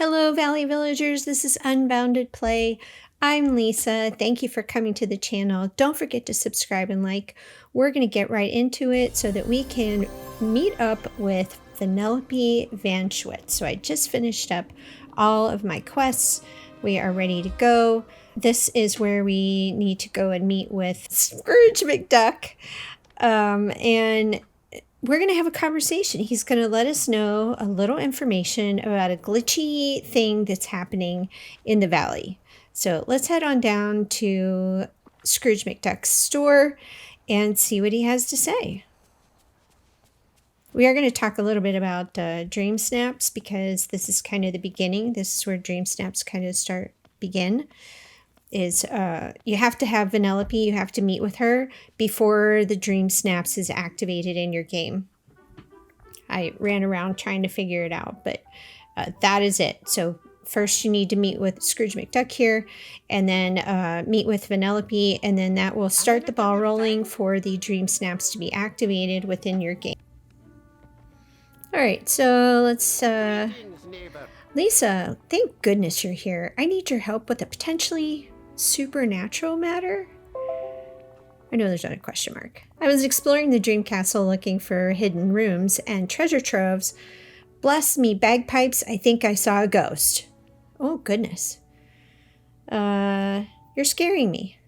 Hello, Valley Villagers. This is Unbounded Play. I'm Lisa. Thank you for coming to the channel. Don't forget to subscribe and like. We're going to get right into it so that we can meet up with Vanellope Van Schwitz. So I just finished up all of my quests. We are ready to go. This is where we need to go and meet with Scrooge McDuck. And we're going to have a conversation. He's going to let us know a little information about a glitchy thing that's happening in the valley. So let's head on down to Scrooge McDuck's store and see what he has to say. We are going to talk a little bit about Dreamsnaps because this is kind of the beginning. This is where Dreamsnaps kind of begin. Is you have to have Vanellope, you have to meet with her before the Dreamsnaps is activated in your game. I ran around trying to figure it out, but that is it. So first you need to meet with Scrooge McDuck here, and then meet with Vanellope, and then that will start the ball rolling for the Dreamsnaps to be activated within your game. Alright, so let's... Lisa, thank goodness you're here. I need your help with a potentially supernatural matter? I know there's not a question mark. I was exploring the Dream Castle looking for hidden rooms and treasure troves. Bless me bagpipes, I think I saw a ghost. Oh goodness. You're scaring me.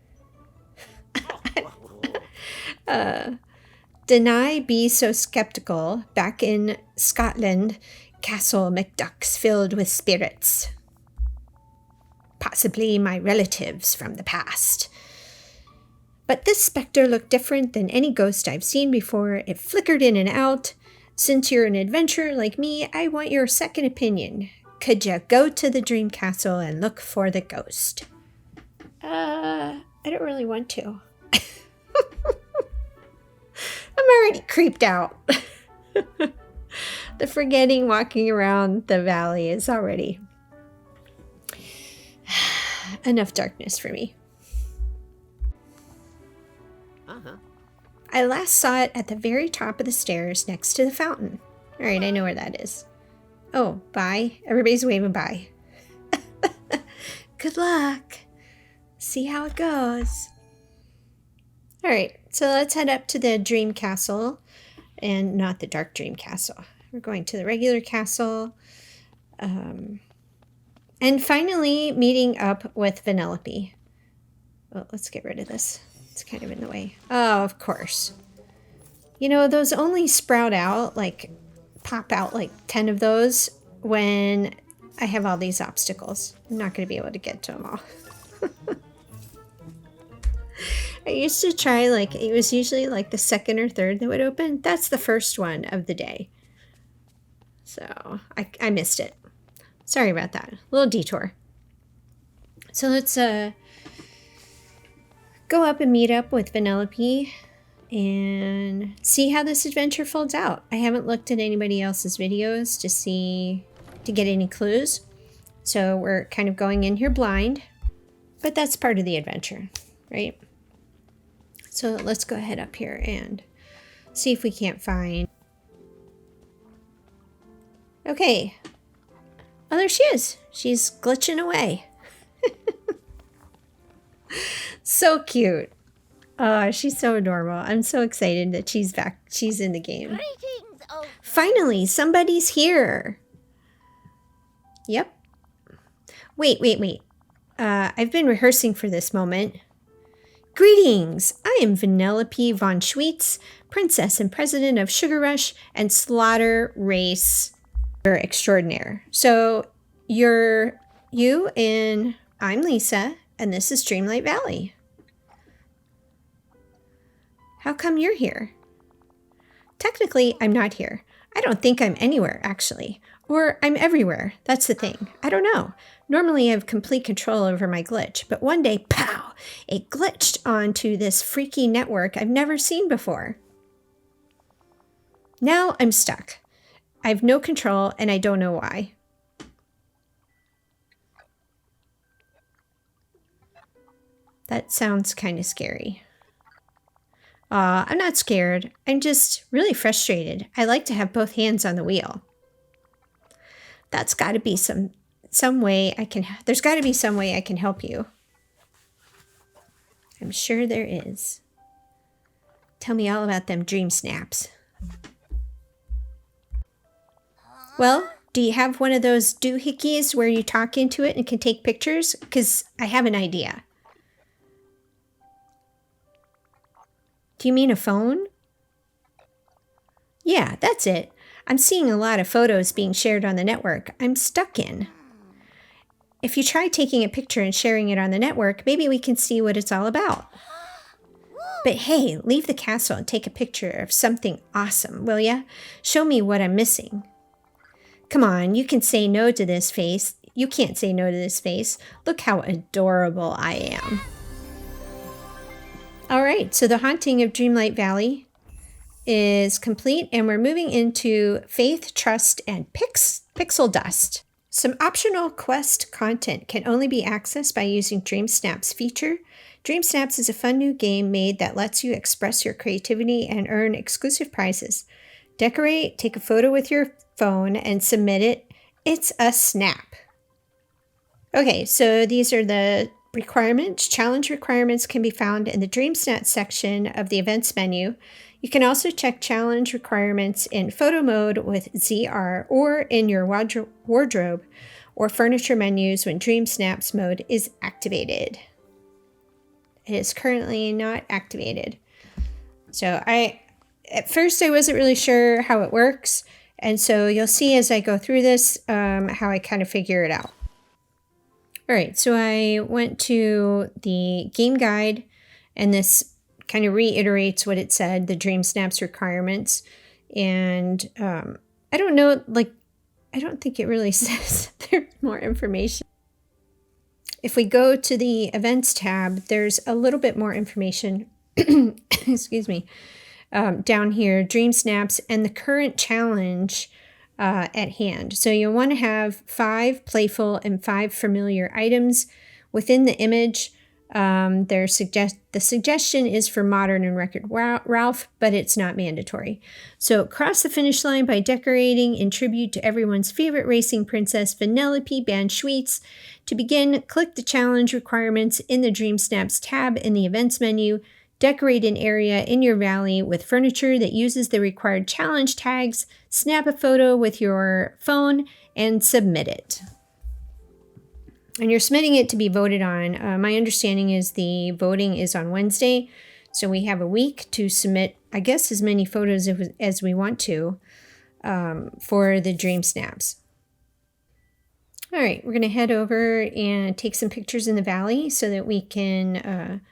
Deny be so skeptical. Back in Scotland, Castle McDuck's filled with spirits. Possibly my relatives from the past. But this specter looked different than any ghost I've seen before. It flickered in and out. Since you're an adventurer like me, I want your second opinion. Could you go to the Dream Castle and look for the ghost? I don't really want to. I'm already creeped out. The forgetting walking around the valley is already enough darkness for me. I last saw it at the very top of the stairs next to the fountain. All right, I know where that is. Oh, bye. Everybody's waving bye. Good luck. See how it goes. All right, so let's head up to the Dream Castle, and not the Dark Dream Castle. We're going to the regular castle. And finally meeting up with Vanellope. Well, let's get rid of this. It's kind of in the way. Oh, of course. You know, those only sprout out, like, pop out like 10 of those when I have all these obstacles. I'm not going to be able to get to them all. I used to try, like, it was usually like the second or third that would open. That's the first one of the day. So, I missed it. Sorry about that. A little detour. So let's go up and meet up with Vanellope and see how this adventure folds out. I haven't looked at anybody else's videos to get any clues. So we're kind of going in here blind, but that's part of the adventure, right? So let's go ahead up here and see if we can't find... Okay. Oh, there she is. She's glitching away. So cute. Oh, she's so adorable. I'm so excited that she's back. She's in the game. Greetings, oh. Finally, somebody's here. Yep. Wait. I've been rehearsing for this moment. Greetings. I am Vanellope Von Schwitz, Princess and President of Sugar Rush and Slaughter Race Extraordinaire. So you're you, and I'm Lisa, and this is Dreamlight Valley. How come you're here? Technically, I'm not here. I don't think I'm anywhere, actually. Or I'm everywhere. That's the thing. I don't know. Normally, I have complete control over my glitch, but one day, pow! It glitched onto this freaky network I've never seen before. Now I'm stuck. I have no control, and I don't know why. That sounds kind of scary. I'm not scared. I'm just really frustrated. I like to have both hands on the wheel. That's got to be some some way I can, there's got to be some way I can help you. I'm sure there is. Tell me all about them dream snaps. Well, do you have one of those doohickeys where you talk into it and can take pictures? Because I have an idea. Do you mean a phone? Yeah, that's it. I'm seeing a lot of photos being shared on the network I'm stuck in. If you try taking a picture and sharing it on the network, maybe we can see what it's all about. But hey, leave the castle and take a picture of something awesome, will ya? Show me what I'm missing. Come on, you can say no to this face. You can't say no to this face. Look how adorable I am. All right, so the haunting of Dreamlight Valley is complete, and we're moving into Faith, Trust, and Pixel Dust. Some optional quest content can only be accessed by using Dreamsnaps feature. Dreamsnaps is a fun new game made that lets you express your creativity and earn exclusive prizes. Decorate, take a photo with your phone, and submit it. It's a snap. Okay, so these are the requirements. Challenge requirements can be found in the Dreamsnaps section of the events menu. You can also check challenge requirements in photo mode with ZR or in your wardrobe or furniture menus when Dreamsnaps mode is activated. It is currently not activated. So at first I wasn't really sure how it works. And so you'll see as I go through this, how I kind of figure it out. All right, so I went to the game guide, and this kind of reiterates what it said, the Dreamsnaps requirements. And I don't know, I don't think it really says there's more information. If we go to the events tab, there's a little bit more information, excuse me, down here, Dreamsnaps and the current challenge at hand. So you'll want to have 5 playful and 5 familiar items within the image. The suggestion is for Modern and Wreck-It Ralph, but it's not mandatory. So cross the finish line by decorating in tribute to everyone's favorite racing princess, Vanellope Banschweetz. To begin, click the challenge requirements in the Dreamsnaps tab in the events menu. Decorate an area in your valley with furniture that uses the required challenge tags. Snap a photo with your phone and submit it. And you're submitting it to be voted on. My understanding is the voting is on Wednesday. So we have a week to submit, I guess, as many photos as we want to for the Dreamsnaps. All right, we're going to head over and take some pictures in the valley so that we can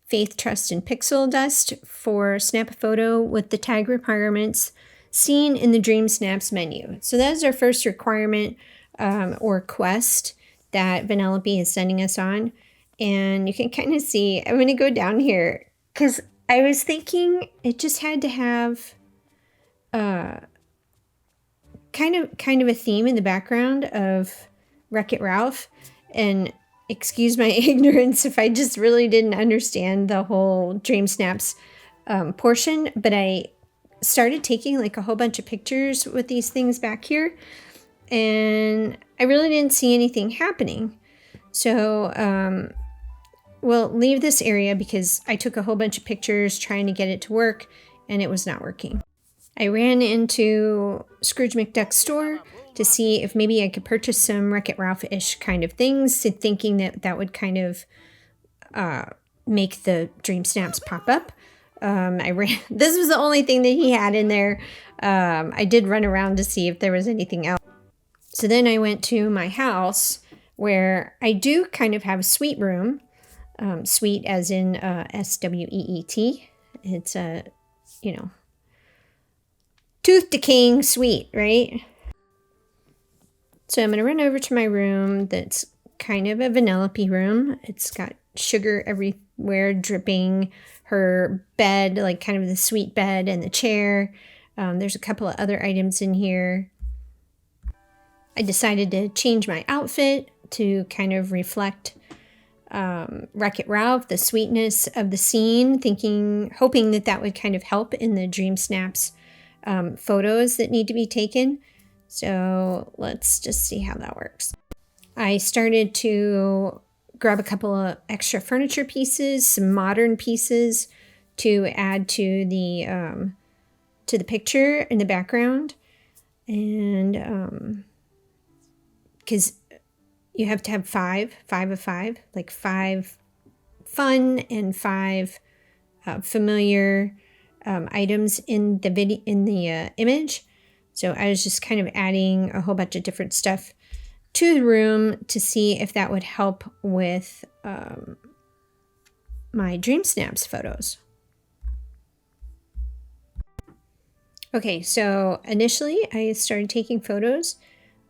Faith, Trust, and Pixel Dust for snap a photo with the tag requirements seen in the Dreamsnaps menu. So that is our first requirement or quest that Vanellope is sending us on. And you can kind of see, I'm going to go down here because I was thinking it just had to have kind of a theme in the background of Wreck-It Ralph. And excuse my ignorance if I just really didn't understand the whole Dreamsnaps portion, but I started taking like a whole bunch of pictures with these things back here, and I really didn't see anything happening. So we'll leave this area because I took a whole bunch of pictures trying to get it to work, and it was not working. I ran into Scrooge McDuck's store to see if maybe I could purchase some Wreck-It Ralph-ish kind of things, thinking that that would kind of make the Dreamsnaps pop up. This was the only thing that he had in there. I did run around to see if there was anything else. So then I went to my house where I do kind of have a suite room. Suite as in S-W-E-E-T. It's a, tooth decaying suite, right? So I'm going to run over to my room that's kind of a Vanellope room. It's got sugar everywhere dripping. Her bed, like kind of the sweet bed and the chair. There's a couple of other items in here. I decided to change my outfit to kind of reflect Wreck-It Ralph, the sweetness of the scene, hoping that would kind of help in the Dreamsnaps photos that need to be taken. So let's just see how that works. I started to grab a couple of extra furniture pieces, some modern pieces to add to the picture in the background. And because you have to have five of five, like 5 fun and 5 familiar items in the image. So I was just kind of adding a whole bunch of different stuff to the room to see if that would help with my Dreamsnaps photos. Okay, so initially I started taking photos,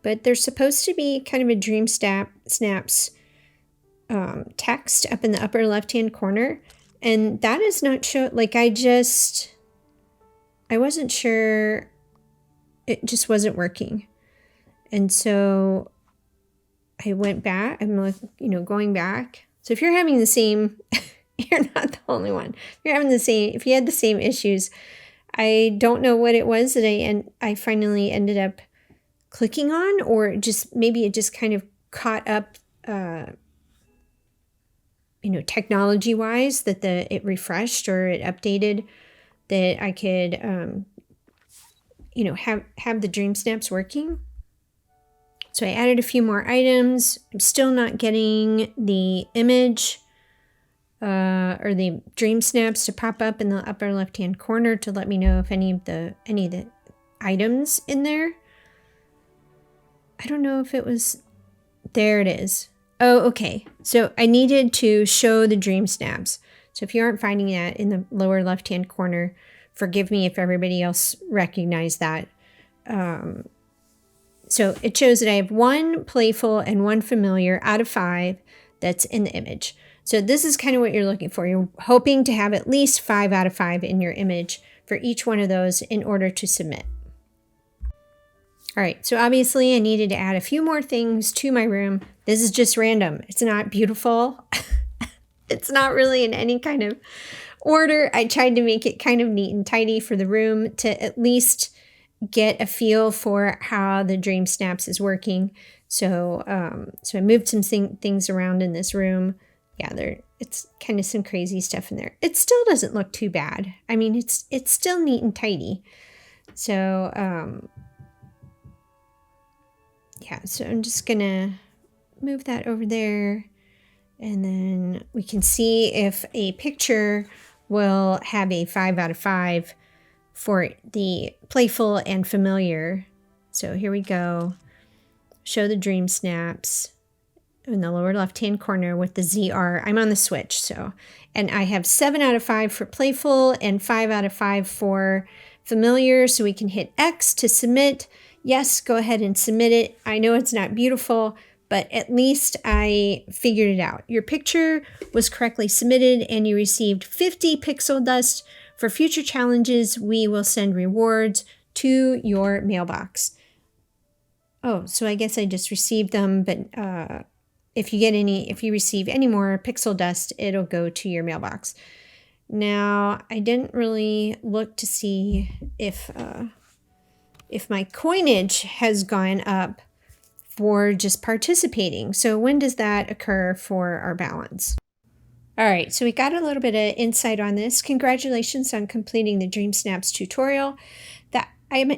but there's supposed to be kind of a Dreamsnaps text up in the upper left-hand corner, and that is not show. Like I wasn't sure. It just wasn't working, and so I went back. I'm like, going back. So if you're having the same, you're not the only one. If you're having the same, if you had the same issues, I don't know what it was that I finally ended up clicking on, or just maybe it just kind of caught up, technology wise, that it refreshed or it updated, that I could, have the Dreamsnaps working. So I added a few more items. I'm still not getting the image or the Dreamsnaps to pop up in the upper left-hand corner to let me know if any of the items in there. I don't know if it was, there it is. Oh, okay. So I needed to show the Dreamsnaps. So if you aren't finding that in the lower left-hand corner, forgive me if everybody else recognized that. So it shows that I have 1 playful and 1 familiar out of 5 that's in the image. So this is kind of what you're looking for. You're hoping to have at least 5 out of 5 in your image for each one of those in order to submit. All right, so obviously I needed to add a few more things to my room. This is just random. It's not beautiful. It's not really in any kind of order. I tried to make it kind of neat and tidy for the room to at least get a feel for how the Dreamsnaps is working. So I moved some things around in this room. Yeah, it's kind of some crazy stuff in there. It still doesn't look too bad. I mean, it's still neat and tidy. So yeah, so I'm just gonna move that over there, and then we can see if a picture will have a 5 out of 5 for the playful and familiar. So here we go. Show the Dreamsnaps in the lower left-hand corner with the ZR. I'm on the Switch, and I have 7 out of 5 for playful and 5 out of 5 for familiar. So we can hit X to submit. Yes, go ahead and submit it. I know it's not beautiful, but at least I figured it out. Your picture was correctly submitted and you received 50 pixel dust. For future challenges, we will send rewards to your mailbox. Oh, so I guess I just received them, but if you receive any more pixel dust, it'll go to your mailbox. Now, I didn't really look to see if my coinage has gone up for just participating. So when does that occur for our balance? All right, so we got a little bit of insight on this. Congratulations on completing the Dreamsnaps tutorial. The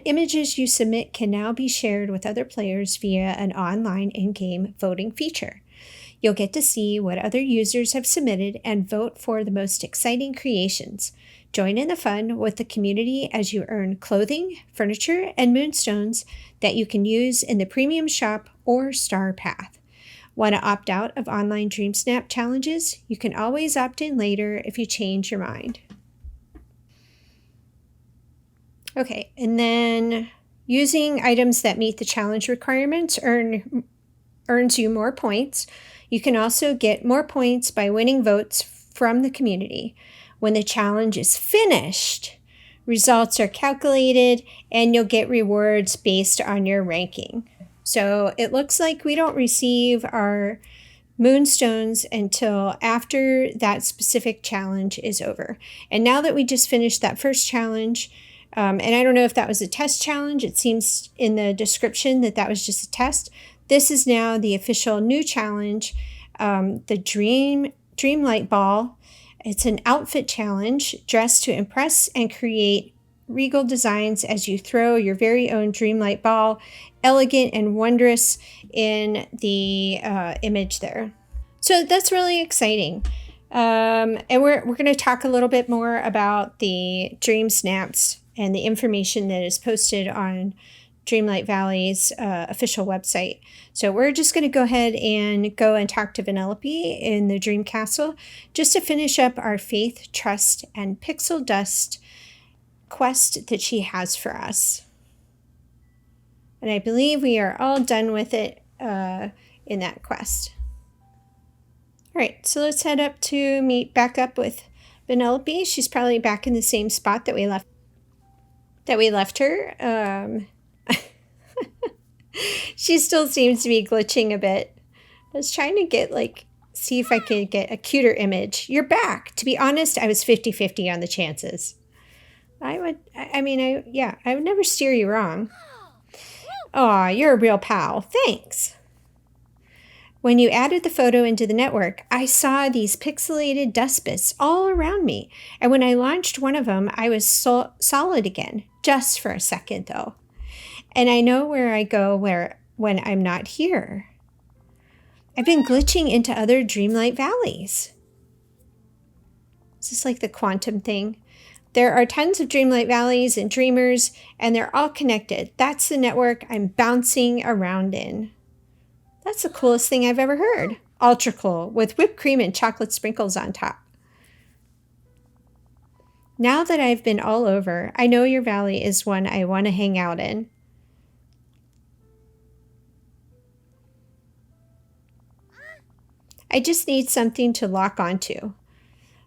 images you submit can now be shared with other players via an online in-game voting feature. You'll get to see what other users have submitted and vote for the most exciting creations. Join in the fun with the community as you earn clothing, furniture, and moonstones that you can use in the premium shop or star path. Want to opt out of online Dreamsnap challenges? You can always opt in later if you change your mind. Okay, and then using items that meet the challenge requirements earns you more points. You can also get more points by winning votes from the community. When the challenge is finished, results are calculated and you'll get rewards based on your ranking. So it looks like we don't receive our moonstones until after that specific challenge is over. And now that we just finished that first challenge, and I don't know if that was a test challenge, it seems in the description that was just a test, This is now the official new challenge, the Dreamlight Ball. It's an outfit challenge dressed to impress and create regal designs as you throw your very own Dreamlight Ball, elegant and wondrous in the image there. So that's really exciting. And we're going to talk a little bit more about the Dreamsnaps and the information that is posted on Dreamlight Valley's official website. So we're just going to go ahead and go and talk to Vanellope in the Dream Castle just to finish up our Faith, Trust, and Pixel Dust quest that she has for us. And I believe we are all done with it in that quest. All right, so let's head up to meet back up with Vanellope. She's probably back in the same spot that we left her. She still seems to be glitching a bit. I was trying to see if I could get a cuter image. You're back. To be honest, I was 50-50 on the chances. I would never steer you wrong. Aw, you're a real pal. Thanks. When you added the photo into the network, I saw these pixelated dust bits all around me. And when I launched one of them, I was solid again, just for a second though. And I know where I go when I'm not here. I've been glitching into other Dreamlight Valleys. Is this like the quantum thing? There are tons of Dreamlight Valleys and Dreamers, and they're all connected. That's the network I'm bouncing around in. That's the coolest thing I've ever heard. Ultra cool, with whipped cream and chocolate sprinkles on top. Now that I've been all over, I know your valley is one I want to hang out in. I just need something to lock onto.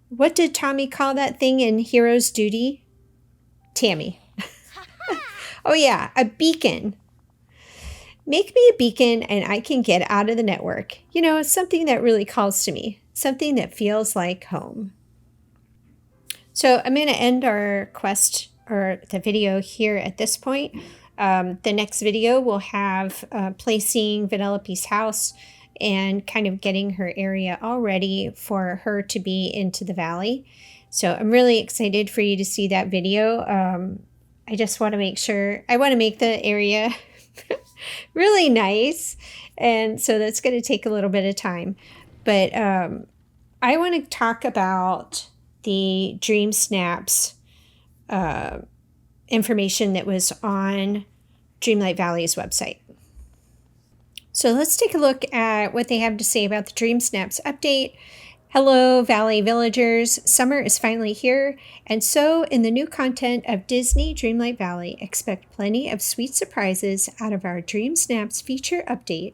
What did Tommy call that thing in Hero's Duty? Tammy. Oh yeah, a beacon. Make me a beacon and I can get out of the network. You know, something that really calls to me. Something that feels like home. So I'm going to end our quest or the video here at this point. The next video will have placing Vanellope's house and kind of getting her area all ready for her to be into the valley. So I'm really excited for you to see that video. I just want to make sure, I want to make the area really nice. And so that's going to take a little bit of time. But I want to talk about the Dreamsnaps information that was on Dreamlight Valley's website. So let's take a look at what they have to say about the Dreamsnaps update. Hello, Valley villagers. Summer is finally here, and so in the new content of Disney Dreamlight Valley, expect plenty of sweet surprises out of our Dreamsnaps feature update,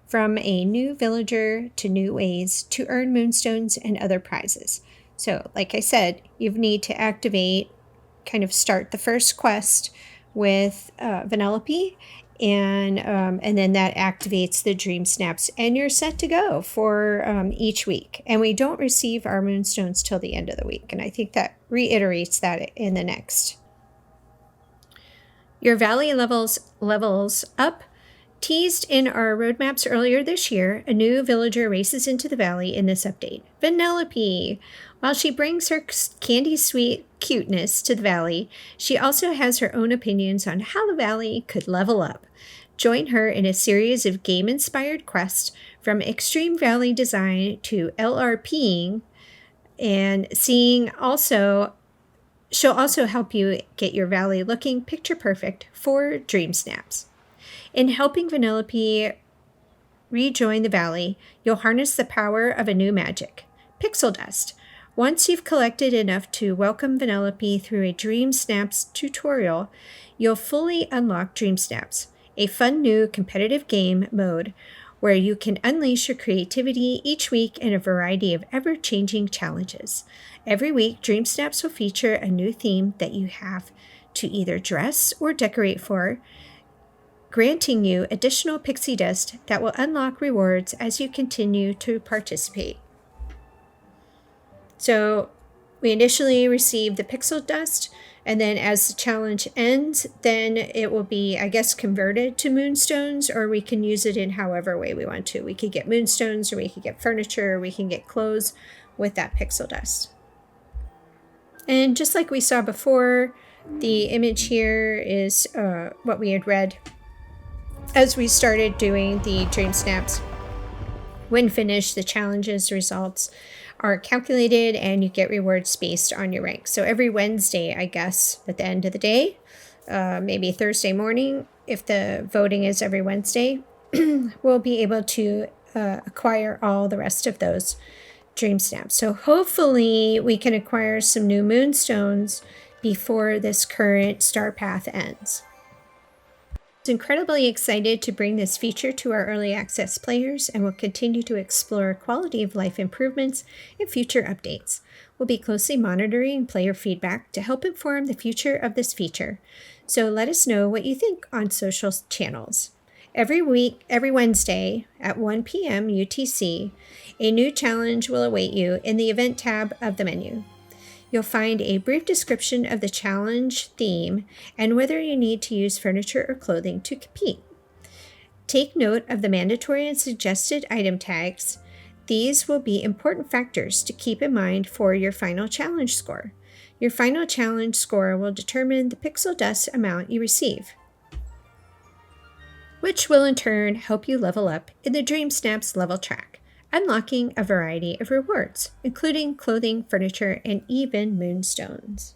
from a new villager to new ways to earn moonstones and other prizes. So, like I said, you need to activate, kind of start the first quest with Vanellope, and then that activates the Dreamsnaps, and you're set to go for each week. And we don't receive our moonstones till the end of the week, and I think that reiterates that in the next. Your valley levels up. Teased in our roadmaps earlier this year, a new villager races into the valley in this update, Vanellope. While she brings her candy-sweet cuteness to the valley, she also has her own opinions on how the valley could level up. Join her in a series of game-inspired quests, from extreme valley design to LRPing, and she'll also help you get your valley looking picture perfect for Dreamsnaps. In helping Vanellope rejoin the valley, you'll harness the power of a new magic, Pixel Dust. Once you've collected enough to welcome Vanellope through a Dreamsnaps tutorial, you'll fully unlock Dreamsnaps, a fun new competitive game mode where you can unleash your creativity each week in a variety of ever-changing challenges. Every week, Dreamsnaps will feature a new theme that you have to either dress or decorate for, granting you additional pixie dust that will unlock rewards as you continue to participate. So We initially receive the pixel dust, and then as the challenge ends, then it will be, I guess, converted to moonstones, or we can use it in however way we want to. We could get moonstones, or we could get furniture, or we can get clothes with that pixel dust. And just like we saw before, the image here is what we had read as we started doing the Dreamsnaps. When finished, the challenges results are calculated and you get rewards based on your rank. So every Wednesday, I guess, at the end of the day, maybe Thursday morning, if the voting is every Wednesday, we'll be able to acquire all the rest of those Dreamsnaps. So hopefully we can acquire some new moonstones before this current star path ends. I'm incredibly excited to bring this feature to our early access players, and will continue to explore quality of life improvements in future updates. We'll be closely monitoring player feedback to help inform the future of this feature. So let us know what you think on social channels. Every Wednesday at 1 p.m. UTC, a new challenge will await you in the event tab of the menu. You'll find a brief description of the challenge theme and whether you need to use furniture or clothing to compete. Take note of the mandatory and suggested item tags. These will be important factors to keep in mind for your final challenge score. Your final challenge score will determine the pixel dust amount you receive, which will in turn help you level up in the Dreamsnaps level track, unlocking a variety of rewards, including clothing, furniture, and even moonstones.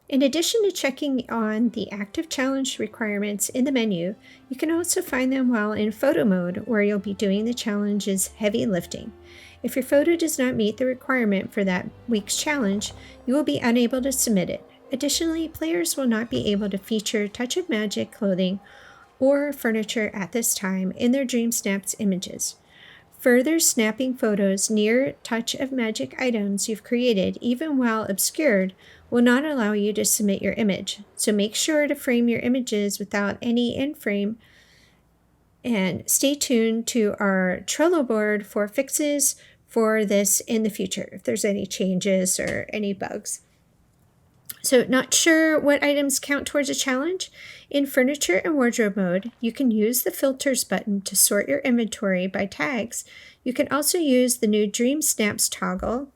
In addition to checking on the active challenge requirements in the menu, you can also find them while in photo mode, where you'll be doing the challenge's heavy lifting. If your photo does not meet the requirement for that week's challenge, you will be unable to submit it. Additionally, players will not be able to feature Touch of Magic clothing or furniture at this time in their Dreamsnaps images. Further snapping photos near Touch of Magic items you've created, even while obscured, will not allow you to submit your image. So make sure to frame your images without any in-frame, and stay tuned to our Trello board for fixes for this in the future, if there's any changes or any bugs. So not sure what items count towards a challenge? In furniture and wardrobe mode, you can use the filters button to sort your inventory by tags. You can also use the new Dreamsnaps toggle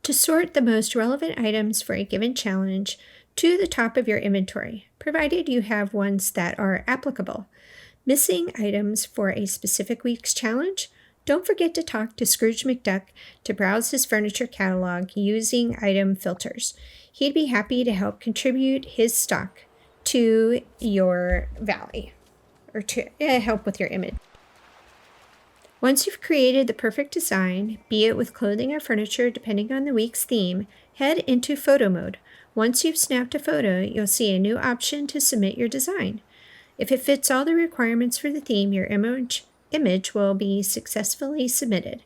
to sort the most relevant items for a given challenge to the top of your inventory, provided you have ones that are applicable. Missing items for a specific week's challenge? Don't forget to talk to Scrooge McDuck to browse his furniture catalog using item filters. He'd be happy to help contribute his stock to your valley, or to help with your image. Once you've created the perfect design, be it with clothing or furniture depending on the week's theme, head into photo mode. Once you've snapped a photo, you'll see a new option to submit your design. If it fits all the requirements for the theme, your image will be successfully submitted.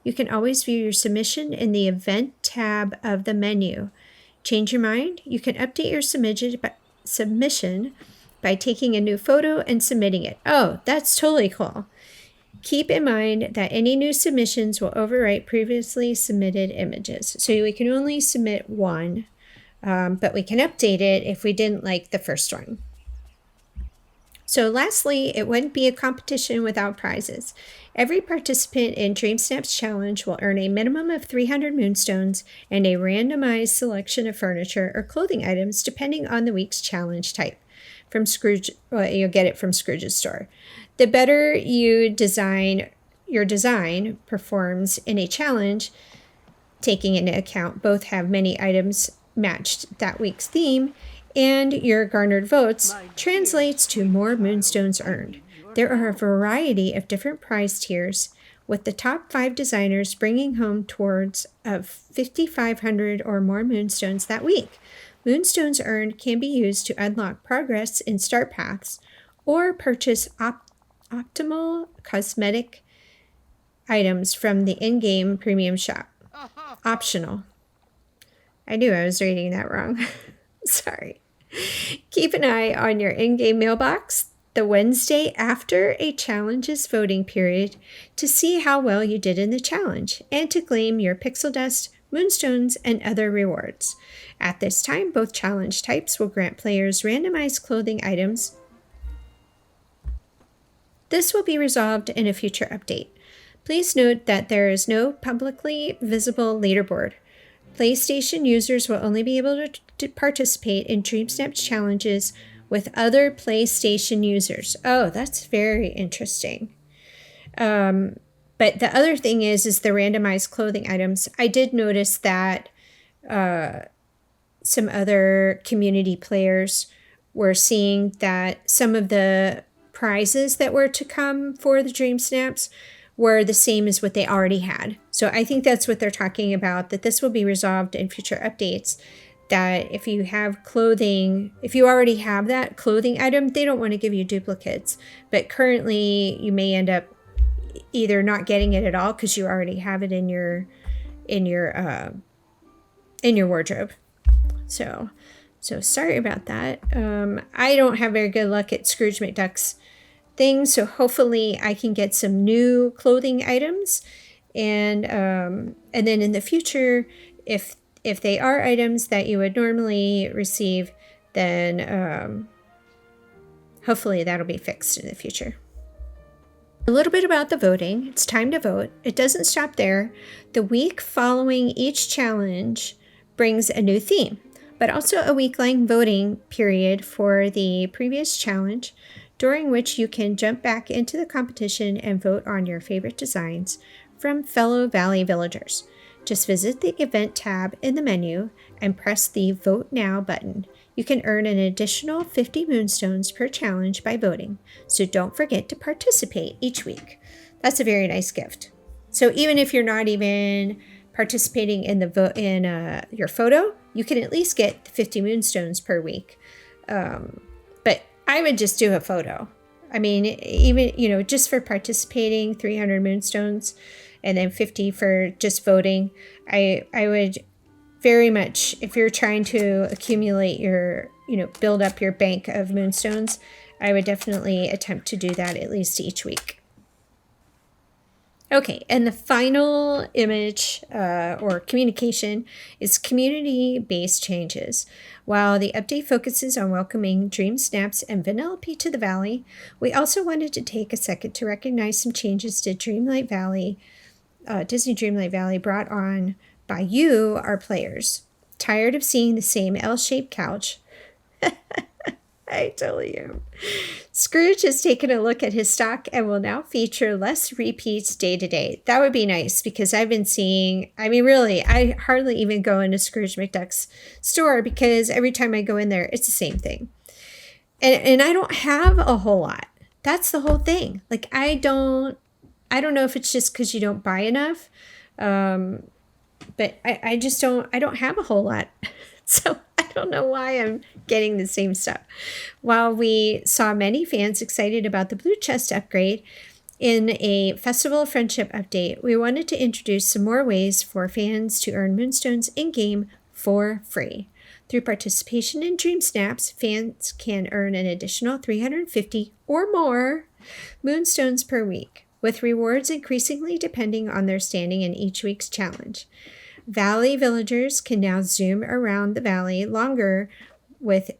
You can always view your submission in the Event tab of the menu. Change your mind? You can update your submission by taking a new photo and submitting it. Oh, that's totally cool. Keep in mind that any new submissions will overwrite previously submitted images. So we can only submit one, but we can update it if we didn't like the first one. So lastly, it wouldn't be a competition without prizes. Every participant in Dreamsnaps Challenge will earn a minimum of 300 moonstones and a randomized selection of furniture or clothing items depending on the week's challenge type. From Scrooge, you'll get it from Scrooge's store. The better your design performs in a challenge, taking into account both have many items matched that week's theme, and your garnered votes translates to more moonstones earned. There are a variety of different prize tiers, with the top 5 designers bringing home towards of 5,500 or more moonstones that week. Moonstones earned can be used to unlock progress in start paths or purchase optimal cosmetic items from the in-game premium shop. Optional. I knew I was reading that wrong. Sorry. Keep an eye on your in-game mailbox the Wednesday after a challenge's voting period to see how well you did in the challenge and to claim your pixel dust moonstones, and other rewards. At this time, both challenge types will grant players randomized clothing items. This will be resolved in a future update. Please note that there is no publicly visible leaderboard. PlayStation users will only be able to participate in Dreamsnaps challenges with other PlayStation users. Oh, that's very interesting. But the other thing is the randomized clothing items. I did notice that some other community players were seeing that some of the prizes that were to come for the Dreamsnaps were the same as what they already had. So I think that's what they're talking about, that this will be resolved in future updates, that if you have clothing, if you already have that clothing item, they don't want to give you duplicates. But currently you may end up either not getting it at all because you already have it in your wardrobe. So sorry about that. I don't have very good luck at Scrooge McDuck's things, so hopefully I can get some new clothing items, and then in the future, if they are items that you would normally receive, then hopefully that'll be fixed in the future. A little bit about the voting. It's time to vote. It doesn't stop there. The week following each challenge brings a new theme, but also a week-long voting period for the previous challenge, during which you can jump back into the competition and vote on your favorite designs from fellow Valley villagers. Just visit the event tab in the menu and press the Vote Now button. You can earn an additional 50 moonstones per challenge by voting, so don't forget to participate each week. That's a very nice gift. So even if you're not even participating in the your photo, you can at least get 50 moonstones per week. But I would just do a photo. I mean, even, just for participating, 300 moonstones, and then 50 for just voting. I would very much, if you're trying to accumulate your, build up your bank of moonstones, I would definitely attempt to do that at least each week. Okay, and the final image or communication is community-based changes. While the update focuses on welcoming Dreamsnaps and Vanellope to the Valley, we also wanted to take a second to recognize some changes to Dreamlight Valley, Disney Dreamlight Valley, brought on by you, our players. Tired of seeing the same L-shaped couch? I totally am. Scrooge has taken a look at his stock and will now feature less repeats day to day. That would be nice, because I've been seeing, really, I hardly even go into Scrooge McDuck's store, because every time I go in there, it's the same thing. And I don't have a whole lot. That's the whole thing. Like, I don't know if it's just because you don't buy enough, but I just don't have a whole lot. So I don't know why I'm getting the same stuff. While we saw many fans excited about the Blue Chest upgrade, in a Festival of Friendship update, we wanted to introduce some more ways for fans to earn moonstones in-game for free. Through participation in Dreamsnaps, fans can earn an additional 350 or more moonstones per week, with rewards increasingly depending on their standing in each week's challenge. Valley villagers can now zoom around the valley longer, with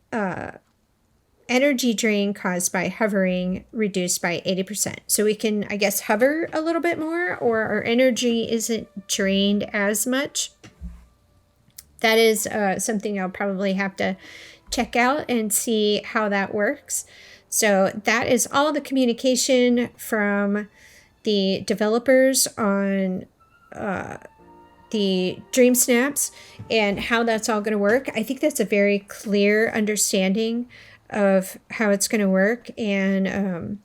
energy drain caused by hovering reduced by 80%. So we can, I guess, hover a little bit more, or our energy isn't drained as much. That is something I'll probably have to check out and see how that works. So that is all the communication from the developers on the Dreamsnaps and how that's all going to work. I think that's a very clear understanding of how it's going to work. And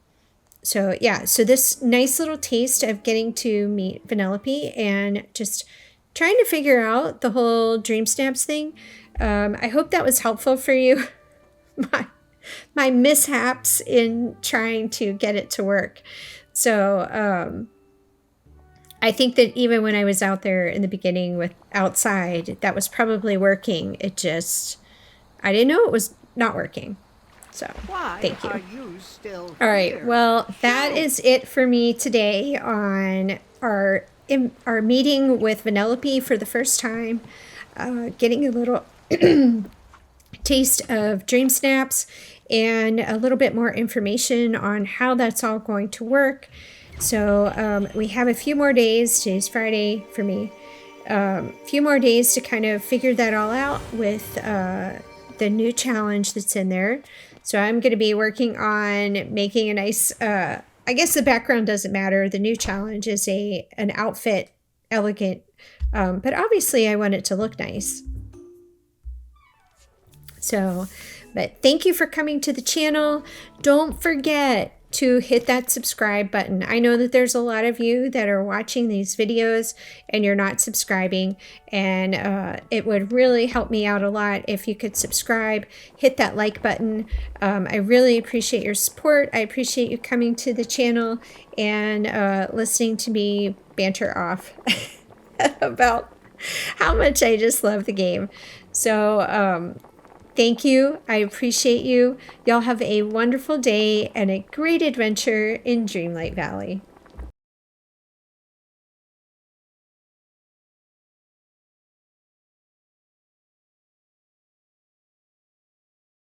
so this nice little taste of getting to meet Vanellope and just trying to figure out the whole Dreamsnaps thing. I hope that was helpful for you. my mishaps in trying to get it to work. So I think that even when I was out there in the beginning with outside, that was probably working. I didn't know it was not working. So thank you. Are you still all right. here? Well, that is it for me today on our are meeting with Vanellope for the first time, getting a little taste of Dreamsnaps and a little bit more information on how that's all going to work. So we have a few more days. Today's Friday for me. A few more days to kind of figure that all out with the new challenge that's in there. So I'm going to be working on making a nice, I guess the background doesn't matter. The new challenge is an outfit, elegant, but obviously I want it to look nice. So, but thank you for coming to the channel. Don't forget to hit that subscribe button. I know that there's a lot of you that are watching these videos and you're not subscribing, and it would really help me out a lot if you could subscribe, hit that like button. I really appreciate your support. I appreciate you coming to the channel and listening to me banter off about how much I just love the game. So, thank you. I appreciate you. Y'all have a wonderful day and a great adventure in Dreamlight Valley.